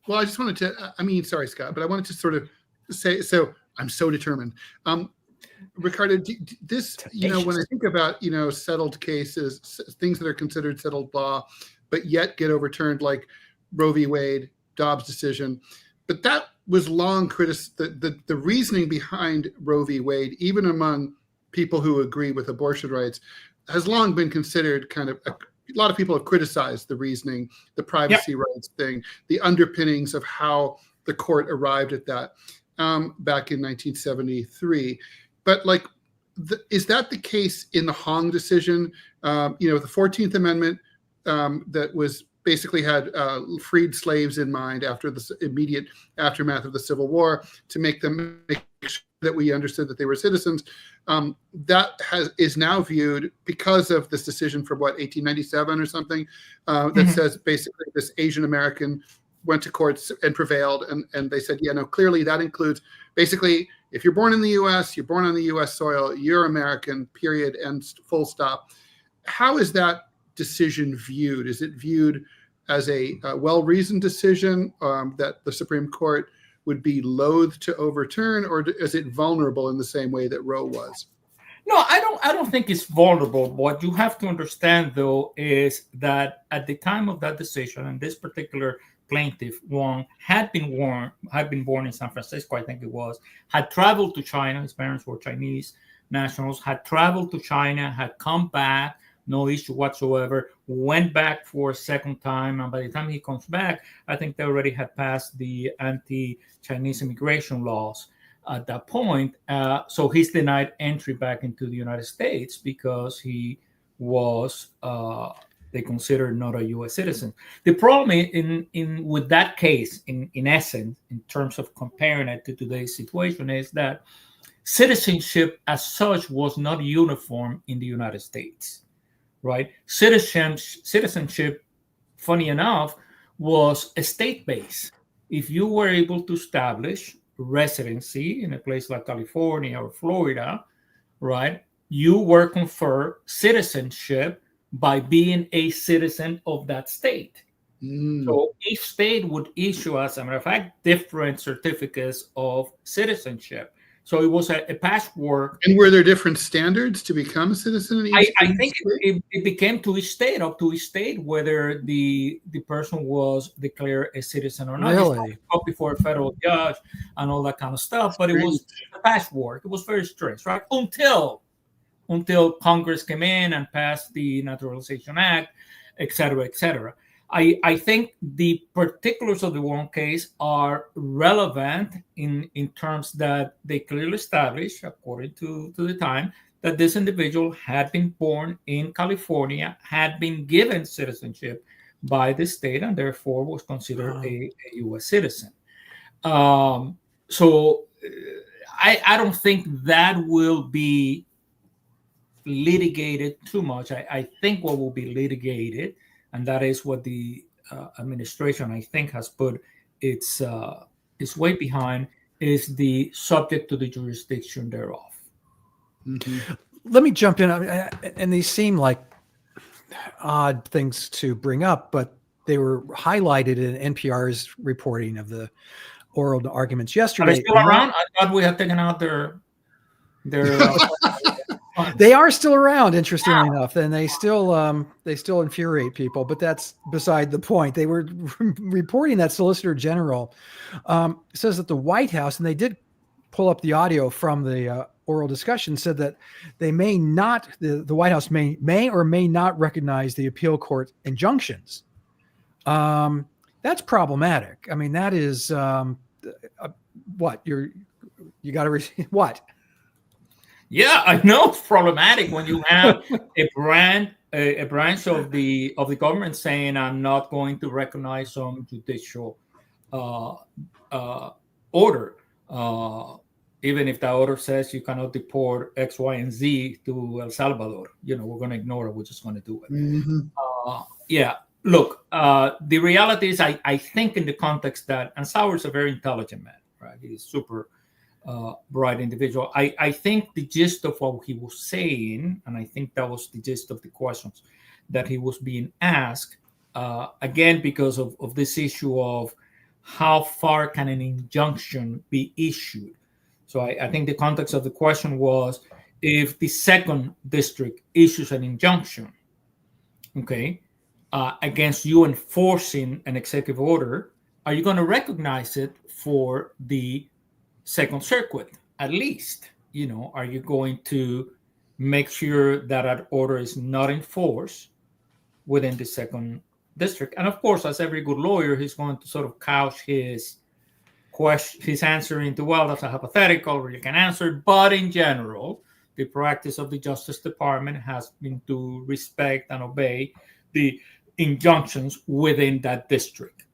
Well, I just wanted to, sorry, Scott, but I wanted to sort of say, so I'm so determined. Ricardo, this, when I think about, settled cases, things that are considered settled law, but yet get overturned, like Roe v. Wade, Dobbs decision, but that was long the reasoning behind Roe v. Wade, even among people who agree with abortion rights, has long been considered kind of, a lot of people have criticized the reasoning, the privacy rights thing, the underpinnings of how the court arrived at that back in 1973. But is that the case in the Hong decision? The 14th Amendment that was basically had freed slaves in mind after the immediate aftermath of the Civil War to make sure that we understood that they were citizens. That is now viewed, because of this decision from 1897 or something, that says basically this Asian American went to courts and prevailed, and they said, clearly that includes basically, if you're born in the U.S., you're born on the U.S. soil, you're American, period, and full stop. How is that decision viewed? Is it viewed as a well-reasoned decision that the Supreme Court would be loath to overturn, or is it vulnerable in the same way that Roe was? No, I don't think it's vulnerable. What you have to understand, though, is that at the time of that decision, and this particular plaintiff, Wong, had been born in San Francisco, I think it was, had traveled to China. His parents were Chinese nationals, had traveled to China, had come back, no issue whatsoever, went back for a second time, and by the time he comes back, I think they already had passed the anti-Chinese immigration laws at that point. So he's denied entry back into the United States because he was, they considered not a U.S. citizen. The problem with that case, in essence, in terms of comparing it to today's situation, is that citizenship as such was not uniform in the United States. Right? Citizenship, funny enough, was state-based. If you were able to establish residency in a place like California or Florida, right, you were conferred citizenship by being a citizen of that state. So each state would issue, as a matter of fact, different certificates of citizenship. So it was a patchwork. And were there different standards to become a citizzen in each I think it became to each state, up to each state, whether the person was declared a citizen or not. Really? Up before a federal judge and all that kind of stuff. But it was a patchwork. It was very strict, right? Until Congress came in and passed the Naturalization Act, et cetera, et cetera. I think the particulars of the Wong case are relevant in terms that they clearly establish, according to the time, that this individual had been born in California, had been given citizenship by the state, and therefore was considered a U.S. citizen. So I don't think that will be litigated too much. I think what will be litigated, and that is what the administration, I think, has put its weight behind, is the subject to the jurisdiction thereof. Mm-hmm. Let me jump in. And these seem like odd things to bring up, but they were highlighted in NPR's reporting of the oral arguments yesterday. Are they still around? I thought we had taken out their They are still around, interestingly enough, and they still infuriate people. But that's beside the point. They were reporting that Solicitor General says that the White House, and they did pull up the audio from the oral discussion, said that they may not, the White House may or may not recognize the appeal court injunctions. That's problematic. I mean, that is what you got to what. Yeah, I know it's problematic when you have a branch of the government saying, "I'm not going to recognize some judicial order, even if that order says you cannot deport X, Y, and Z to El Salvador. We're going to ignore it. We're just going to do it." Mm-hmm. Look, the reality is, I think in the context that, and Sauer's a very intelligent man, right? He's super bright individual. I think the gist of what he was saying, and I think that was the gist of the questions that he was being asked, again, because of this issue of how far can an injunction be issued? So I think the context of the question was, if the second district issues an injunction, okay, against you enforcing an executive order, are you going to recognize it for the Second Circuit at least? Are you going to make sure that that order is not enforced within the second district? And of course, as every good lawyer, he's going to sort of couch his answer into, well, that's a hypothetical, or you can answer it. But in general, the practice of the Justice Department has been to respect and obey the injunctions within that district.